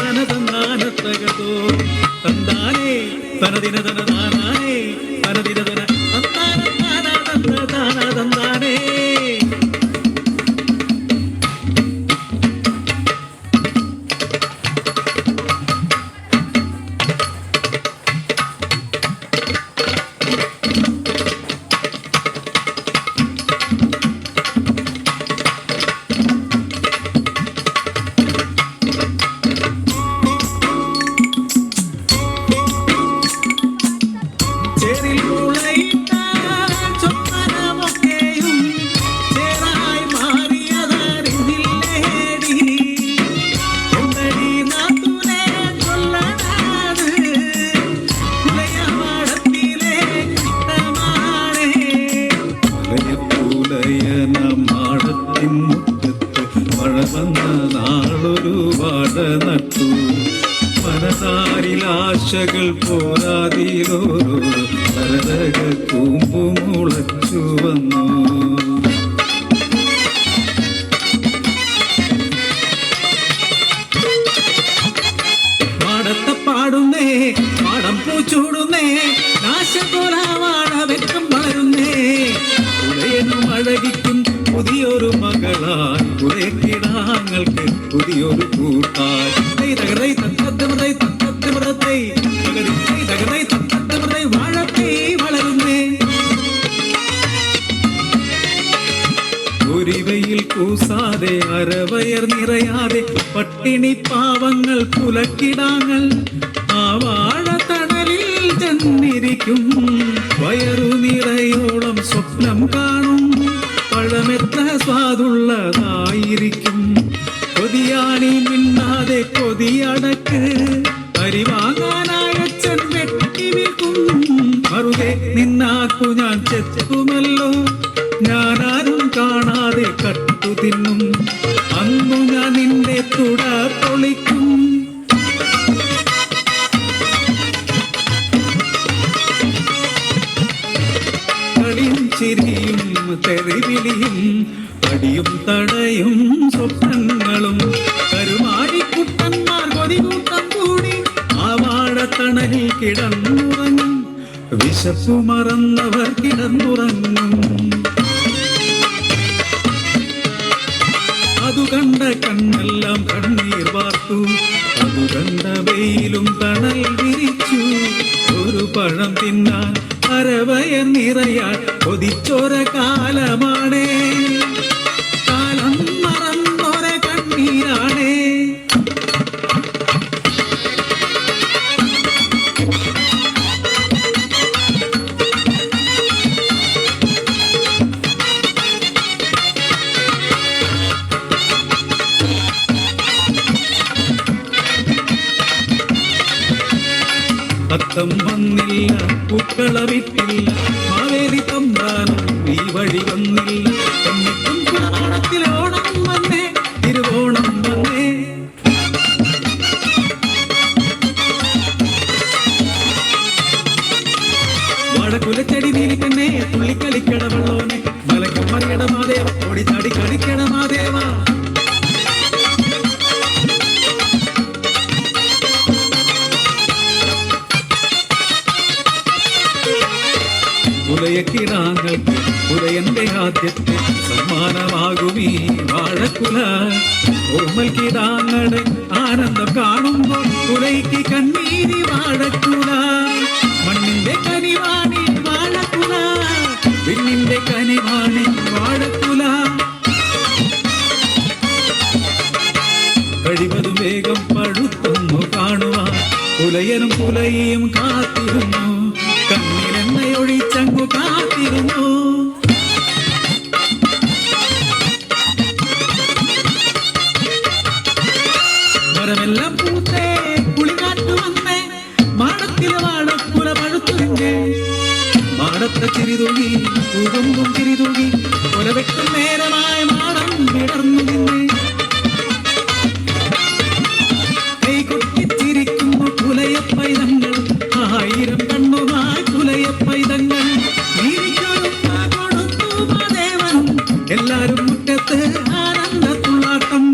തനതന്നാനത്തകതോ തന്താനേ തനദിന തനതാനേ തനദിന തന തന്താനേ മനസാരിലാശകൾ പോരാതിലോരോ ഭരതക കൂമ്പു മുളച്ചു വന്നു. പാടത്തെ പാടുന്നേ പാടം പൂച്ചൂടുന്നേ നാശകോലാവാഴ വെക്കം വളരുന്നേ ഉടയനും അഴകിക്കും പുതിയൊരു മകളായി കുറെ കിടാങ്ങൾക്ക് പുതിയൊരു കൂട്ടായി വാഴപ്പേ വളരുന്നേ ഒരിവയിൽ കൂസാതെ അരവയർ നിറയാതെ പട്ടിണി പാവങ്ങൾ പുലക്കിടാങ്ങൾ ആ വാഴത്തണലിൽ ചെന്നിരിക്കും. വയറു നിറയോളം സ്വപ്നം കാണും പഴമെത്ര സ്വാദുള്ളതായിരിക്കും. കൊതിയാണി മിണ്ടാതെ കൊതിയടക്ക് അരി വാങ്ങാനായച്ചൻ വെട്ടി വിൽക്കും. മറുതെ നിന്നാക്കു ഞാൻ ചെത്തുമല്ലോ ഞാനാരും കാണാതെ കട്ടു തിന്നും. അന്നു ഞാൻ നിന്റെ തുട പൊളിക്കും. കളിയും ചിരിയും തെറിവിളിയും അടിയും തടയും സ്വപ്നങ്ങളും കരുമാടിക്കുട്ടന്മാർ കൊതികൂട്ടം കൂടി ആ വാഴത്തണലിൽ കിടന്നുറങ്ങും. വിശപ്പു മറന്നവർ കിടന്നുറങ്ങും. അതു കണ്ട കണ്ണെല്ലാം കണ്ണീർ വാർത്തു. അതു കണ്ട വെയിലും തണൽ വിരിച്ചു. ഒരു പഴം തിന്നാൻ അരവയർ നിറയാൻ കൊതിച്ചൊര കാലമാണേ. കാലം മറന്നൊര കണ്ണീരാണേ. അത്തം വന്നില്ല പൂക്കള വിട്ടില്ല മാവേലി തമ്പാനും ഈ വഴി വന്നില്ല. എന്നിട്ടും പുരാണത്തിൽ ഓണം വന്നേ തിരുവോണം വന്നേ. വാഴക്കുലച്ചെടി നീലിക്കണ്ണേ തുള്ളിക്കളിക്കട വെള്ളോനെ മലക്കം മറിയട മാദേവ ഓടിച്ചാടി കളിക്കട മാദേവ. ഉലയക്കിടാങ്ങൾക്ക് ഉലയന്റെ ആദ്യത്തെ സമ്മാനമാകുമീ വാഴക്കുല. ഓർമ്മൽ കിടാങ്ങളുടെ ആനന്ദം കാണുമ്പോൾ ഉലയ്ക്ക് കണ്ണീരി വാഴക്കുല. മണ്ണിന്റെ കനിവാണി വാഴക്കുല വിണ്ണിന്റെ കനിവാണി വാഴക്കുല. കഴിവതും വേഗം പഴുത്തൊന്നു കാണുവാൻ പുലയനും പുലയും കാത്തിരുന്നു. കണ്ണിലെണ്ണയൊഴിച്ചങ്ങു കാത്തിരുന്നു. മരമെല്ലാം പൂത്തേ പുളികാറ്റു വന്നേ മാടത്തിലെ വാഴക്കുല പഴുത്തുരിഞ്ഞേ. മാടത്തെ ചിരിതൂകി പൂകൊമ്പും ചിരിതൂകി കൊലവെട്ടും നേരമായ മാടം വിടർന്നു നിന്നേ. കൈകൊട്ടിച്ചിരിക്കുന്നു പുലയപ്പൈതങ്ങൾ ആയിരം കണ്ണുമായി പുലയപ്പൈതങ്ങൾ. കൊടുത്തു മാദേവനും എല്ലാരും മുറ്റത്ത് ആനന്ദത്തുള്ളാട്ടം.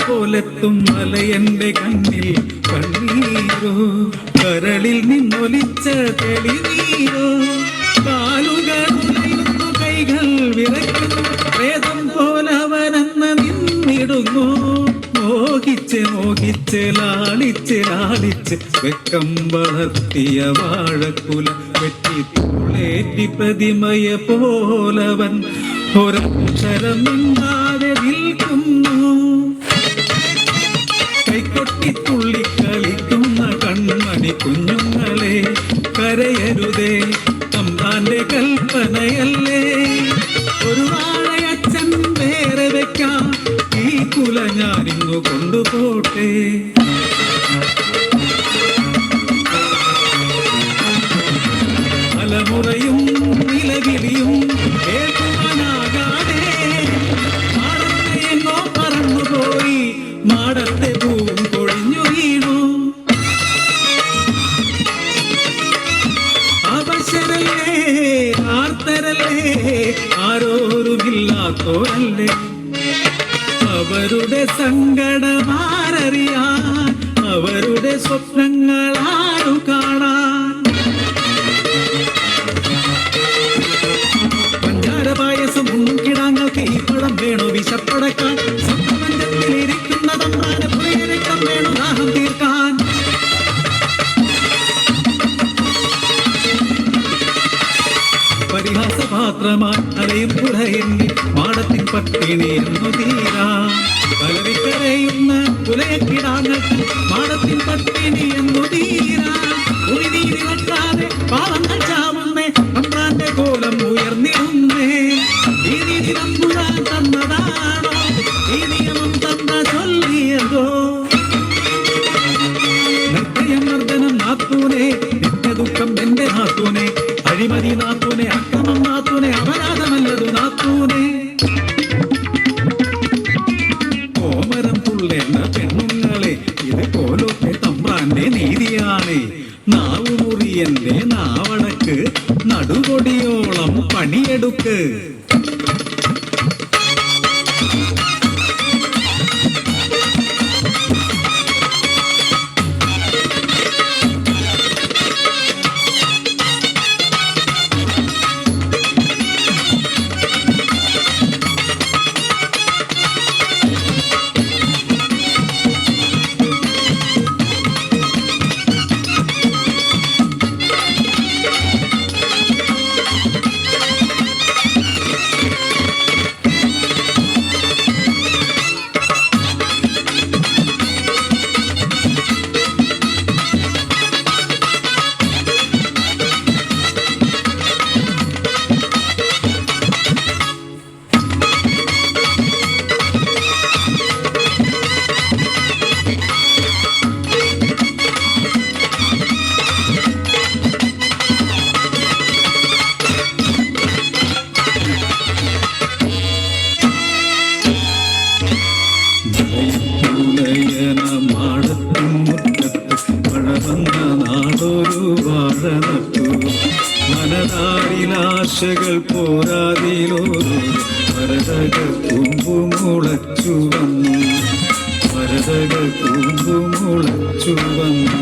പോലെത്തും മലയന്റെ കണ്ണിൽ കണ്ണീരോ, കരളിൽ നിന്നൊലിച്ച തെളിനീരോ, കാലുകൾ ഉലയുന്നു, കൈകൾ വിറയ്ക്കുന്നു, വേദം പോലവനെന്ന് നിന്നിടുന്നു. മോഹിച്ച് മോഹിച്ച് ലാളിച്ച് ലാളിച്ച് വെക്കം വളർത്തിയ വാഴക്കുല വെട്ടി തൂളേറ്റി പ്രതിമയെ പോലവൻ ഒരക്ഷരം മിണ്ടാതെ നിൽക്കുന്നു. കൈകൊട്ടി തുള്ളിക്കളിക്കുന്ന കൺമണി കുഞ്ഞുങ്ങളെ, കരയരുതേ, തമ്പാന്റെ കൽപ്പനയല്ലേ. ഒരു വാഴയച്ഛൻ വേറെ വെക്കാം, ഈ കുല ഞാനിന്നു കൊണ്ടുപോട്ടെ. തലമുറയും നിലവിളിയും കേൾക്കുവാനാകാതെ മാടത്തെ എങ്ങോ പറന്നുപോയി, മാടത്തെ പൂവും കൊഴിഞ്ഞു വീണു. അവശരല്ലേ, ആർത്തരല്ലേ, ആരോരുമില്ലാത്തോരല്ലേ, അവരുടെ സങ്കടമാരറിയാൻ, അവരുടെ സ്വപ്നങ്ങൾ ആരു കാണാൻ. പഞ്ചാരപായസം കിടാങ്ങൾക്ക് ഈ പഴം വേണോ വിശപ്പടക്കാൻ, സപ്തമഞ്ചത്തിലിരിക്കുന്ന തമ്പാന് പുയരക്കം വേണോ ദാഹം തീർക്കാൻ. പരിഹാസപാത്രമായി അലയും പുലയെന്നെ മാടത്തിൻ പട്ടിണി എന്നു തീരാ. പലരിക്കരയുന്ന പുലയക്കിടാങ്ങൾക്ക് മാടത്തിൻ പട്ടിണി എന്നു തീരാ. ഒരു നീതി വെട്ടാതെ പാവങ്ങൾ ചാവുന്നേ, തമ്പ്രാന്റെ കോലം ഉയർന്നിരുന്നേ. ഈ നീതി തമ്പുരാൻ തന്നതാണോ, ഈ നിയമം തന്ന ചൊല്ലിയതോ. നിർദ്ദനം നാത്തൂനെ, നിത്യദുഃഖം എന്റെ നാത്തൂനെ, അഴിമതി നാത്തൂനെ, അക്രമം നാത്തൂനെ, അപരാധമല്ലതു നാത്തൂനെ. കോമരം തുള്ളേണ്ട പെണ്ണുങ്ങളെ, ഇത് കോലോത്തെ തമ്പ്രാന്റെ നീതിയാണ്. നാവുമുറിയന്റെ നാവടക്ക്, നടുകൊടിയോളം പണിയെടുക്ക്. മനതാരിലാശകൾ പോരാതിലോരു വരതകൾ തുമ്പുമുളച്ചു വന്നു, വരതകൾ തുമ്പുമുളച്ചു വന്നു.